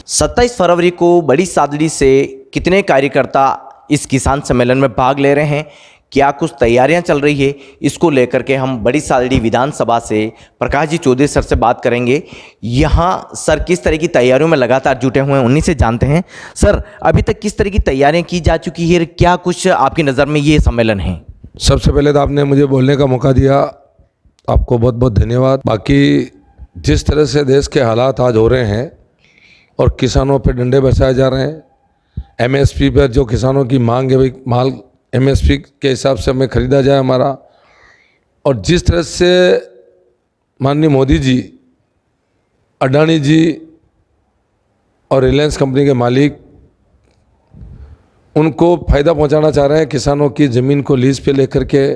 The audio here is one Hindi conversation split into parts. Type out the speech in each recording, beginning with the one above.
27 फरवरी को बड़ी सादड़ी से कितने कार्यकर्ता इस किसान सम्मेलन में भाग ले रहे हैं, क्या कुछ तैयारियां चल रही है, इसको लेकर के हम बड़ी सादड़ी विधानसभा से प्रकाश जी चौधरी सर से बात करेंगे। यहाँ सर किस तरह की तैयारियों में लगातार जुटे हुए हैं, उन्हीं से जानते हैं। सर, अभी तक किस तरह की तैयारियां की जा चुकी है, क्या कुछ आपकी नज़र में ये सम्मेलन है? सबसे पहले तो आपने मुझे बोलने का मौका दिया, आपको बहुत बहुत धन्यवाद। बाकी जिस तरह से देश के हालात आज हो रहे हैं और किसानों पे डंडे बरसाए जा रहे हैं, एमएसपी पर जो किसानों की मांग है भाई माल एमएसपी के हिसाब से हमें ख़रीदा जाए हमारा, और जिस तरह से माननीय मोदी जी, अडानी जी और रिलायंस कंपनी के मालिक उनको फ़ायदा पहुंचाना चाह रहे हैं, किसानों की ज़मीन को लीज पे लेकर के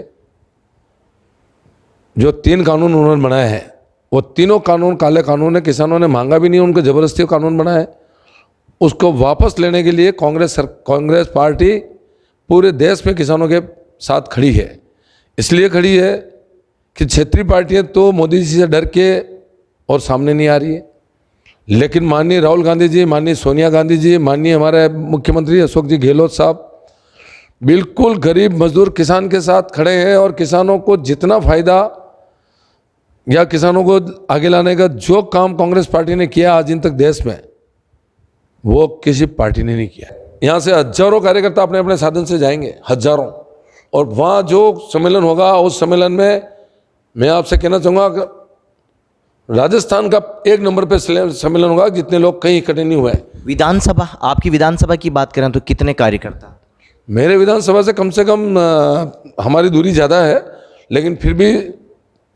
जो 3 कानून उन्होंने बनाए हैं, वो तीनों कानून काले कानून है। किसानों ने मांगा भी नहीं, उनको ज़बरदस्ती कानून बना है। उसको वापस लेने के लिए कांग्रेस पार्टी पूरे देश में किसानों के साथ खड़ी है। इसलिए खड़ी है कि क्षेत्रीय पार्टियां तो मोदी जी से डर के और सामने नहीं आ रही है, लेकिन माननीय राहुल गांधी जी, माननीय सोनिया गांधी जी, माननीय हमारे मुख्यमंत्री अशोक जी गहलोत साहब बिल्कुल गरीब मजदूर किसान के साथ खड़े हैं, और किसानों को जितना फायदा या किसानों को आगे लाने का जो काम कांग्रेस पार्टी ने किया आज इन तक देश में, वो किसी पार्टी ने नहीं किया। यहाँ से हजारों कार्यकर्ता अपने अपने साधन से जाएंगे, हजारों, और वहाँ जो सम्मेलन होगा उस सम्मेलन में मैं आपसे कहना चाहूँगा कि राजस्थान का 1 नंबर पे सम्मेलन होगा, जितने लोग कहीं इकट्ठे नहीं हुए। विधानसभा, आपकी विधानसभा की बात करें तो कितने कार्यकर्ता? मेरे विधानसभा से कम हमारी दूरी ज़्यादा है, लेकिन फिर भी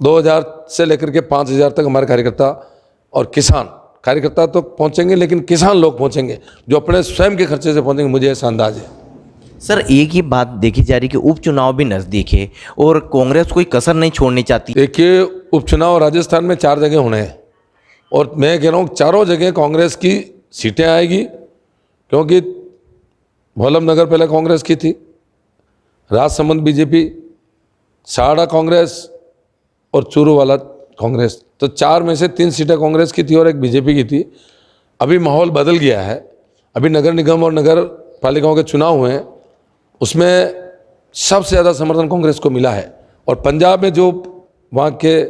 2000 से लेकर के 5000 तक हमारे कार्यकर्ता और किसान कार्यकर्ता तो पहुंचेंगे, लेकिन किसान लोग पहुंचेंगे जो अपने स्वयं के खर्चे से पहुंचेंगे, मुझे ऐसा अंदाज है। सर, एक ही बात देखी जा रही कि उपचुनाव भी नज़दीक है और कांग्रेस कोई कसर नहीं छोड़नी चाहती। देखिए, उपचुनाव राजस्थान में 4 जगह होने हैं, और मैं कह रहा हूँ चारों जगह कांग्रेस की सीटें आएगी, क्योंकि वल्लभनगर पहले कांग्रेस की थी, राजसमंद बीजेपी, साड़ा कांग्रेस और चूरू वाला कांग्रेस। तो 4 में से 3 सीटें कांग्रेस की थी और 1 बीजेपी की थी। अभी माहौल बदल गया है, अभी नगर निगम और नगर पालिकाओं के चुनाव हुए हैं, उसमें सबसे ज़्यादा समर्थन कांग्रेस को मिला है। और पंजाब में जो वहाँ के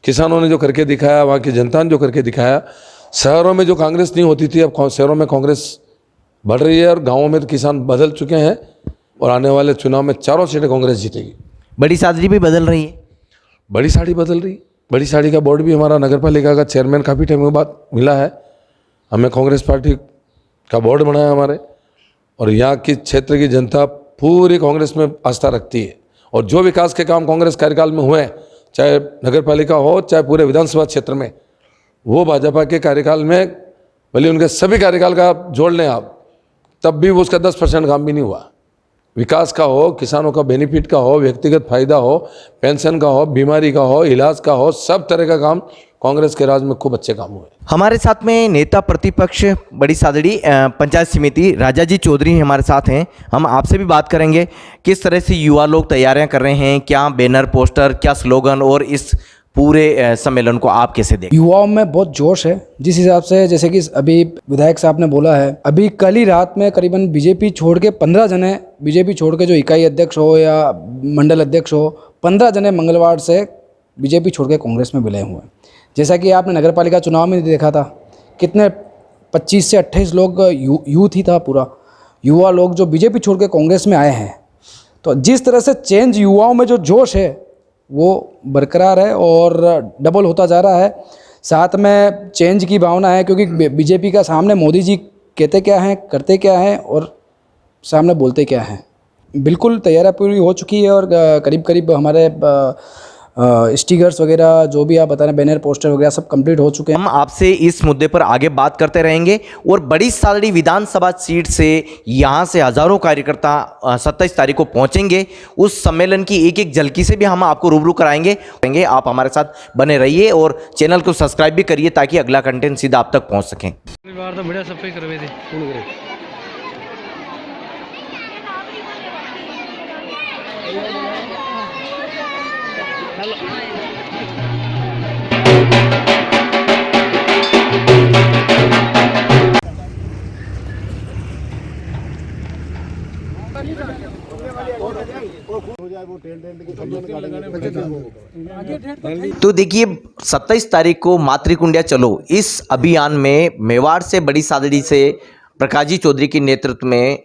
किसानों ने जो करके दिखाया, वहाँ की जनता ने जो करके दिखाया, शहरों में जो कांग्रेस नहीं होती थी, अब शहरों में कांग्रेस बढ़ रही है और गाँवों में तो किसान बदल चुके हैं, और आने वाले चुनाव में 4 सीटें कांग्रेस जीतेगी। बड़ी सादड़ी भी बदल रही है, बड़ी साड़ी बदल रही। बड़ी साड़ी का बोर्ड भी हमारा नगर पालिका का चेयरमैन काफ़ी टाइम के बाद मिला है हमें, कांग्रेस पार्टी का बोर्ड बनाया हमारे, और यहाँ की क्षेत्र की जनता पूरी कांग्रेस में आस्था रखती है। और जो विकास के काम कांग्रेस कार्यकाल में हुए, चाहे नगर पालिका हो चाहे पूरे विधानसभा क्षेत्र में, वो भाजपा के कार्यकाल में भले उनके सभी कार्यकाल का जोड़ लें आप, तब भी वो उसका 10% काम भी नहीं हुआ। विकास का हो, किसानों का बेनिफिट का हो, व्यक्तिगत फायदा हो, पेंशन का हो, बीमारी का हो, इलाज का हो, सब तरह का काम कांग्रेस के राज में खूब अच्छे काम हुए। हमारे साथ में नेता प्रतिपक्ष बड़ी सादड़ी पंचायत समिति राजा जी चौधरी हमारे साथ हैं। हम आपसे भी बात करेंगे किस तरह से युवा लोग तैयारियां कर रहे हैं, क्या बैनर पोस्टर, क्या स्लोगन, और इस पूरे सम्मेलन को आप कैसे देखें? युवाओं में बहुत जोश है, जिस हिसाब से जैसे कि अभी विधायक साहब ने बोला है, अभी कल ही रात में करीबन बीजेपी छोड़ के 15 जने, बीजेपी छोड़ के जो इकाई अध्यक्ष हो या मंडल अध्यक्ष हो, 15 जने मंगलवार से बीजेपी छोड़ के कांग्रेस में विलय हुए हैं। जैसा कि आपने नगर पालिका चुनाव में देखा था, कितने 25 से 28 लोग यूथ ही था, पूरा युवा लोग जो बीजेपी छोड़ के कांग्रेस में आए हैं। तो जिस तरह से चेंज, युवाओं में जो जोश है वो बरकरार है और डबल होता जा रहा है। साथ में चेंज की भावना है, क्योंकि बीजेपी का सामने मोदी जी कहते क्या हैं, करते क्या हैं और सामने बोलते क्या हैं। बिल्कुल तैयारियां पूरी हो चुकी है, और करीब करीब हमारे स्टिकर्स वगैरह जो भी आप बता रहे हैं, बैनर पोस्टर वगैरह सब कंप्लीट हो चुके हैं। हम आपसे इस मुद्दे पर आगे बात करते रहेंगे, और बड़ी सादड़ी विधानसभा सीट से यहाँ से हजारों कार्यकर्ता 27 तारीख को पहुँचेंगे। उस सम्मेलन की एक एक झलकी से भी हम आपको रूबरू कराएंगे। आप हमारे साथ बने रहिए और चैनल को सब्सक्राइब भी करिए, ताकि अगला कंटेंट सीधा आप तक पहुँच सकें। तो बढ़िया सफाई करवे थे। तो देखिए 27 तारीख को मातृकुंडिया चलो इस अभियान में मेवाड़ से बड़ी सादड़ी से प्रकाश जी चौधरी के नेतृत्व में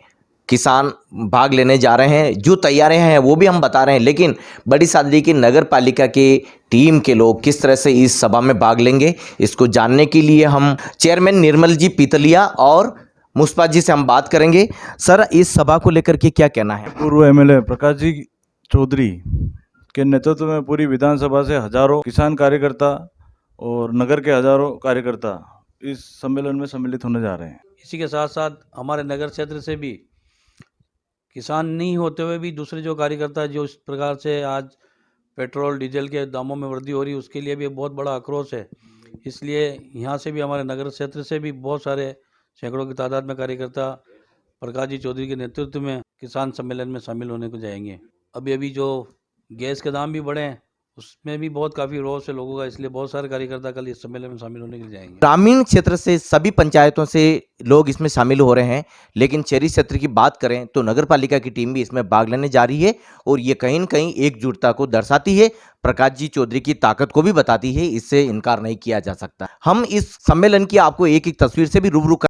किसान भाग लेने जा रहे हैं। जो तैयारियां हैं वो भी हम बता रहे हैं, लेकिन बड़ी सादड़ी की नगर पालिका की टीम के लोग किस तरह से इस सभा में भाग लेंगे, इसको जानने के लिए हम चेयरमैन निर्मल जी पीतलिया और मुस्पा जी से हम बात करेंगे। सर, इस सभा को लेकर के क्या कहना है? पूर्व एमएलए प्रकाश जी चौधरी के नेतृत्व में पूरी विधानसभा से हजारों किसान कार्यकर्ता और नगर के हजारों कार्यकर्ता इस सम्मेलन में सम्मिलित होने जा रहे हैं। इसी के साथ साथ हमारे नगर क्षेत्र से भी किसान नहीं होते हुए भी दूसरे जो कार्यकर्ता जो इस प्रकार से आज पेट्रोल डीजल के दामों में वृद्धि हो रही है उसके लिए भी बहुत बड़ा आक्रोश है। इसलिए यहाँ से भी हमारे नगर क्षेत्र से भी बहुत सारे सैकड़ों की तादाद में कार्यकर्ता प्रकाश जी चौधरी के नेतृत्व में किसान सम्मेलन में शामिल होने को जाएंगे। अभी जो गैस के दाम भी बढ़े हैं उसमें भी बहुत काफ़ी रोष है लोगों का, इसलिए बहुत सारे कार्यकर्ता कल इस सम्मेलन में शामिल होने के लिए जाएंगे। ग्रामीण क्षेत्र से सभी पंचायतों से लोग इसमें शामिल हो रहे हैं, लेकिन शहरी क्षेत्र की बात करें तो नगर पालिका की टीम भी इसमें भाग लेने जा रही है और ये कहीं न कहीं एकजुटता को दर्शाती है, प्रकाश जी चौधरी की ताकत को भी बताती है। इससे इनकार नहीं किया जा सकता। हम इस सम्मेलन की आपको एक एक तस्वीर से भी रूबरू कर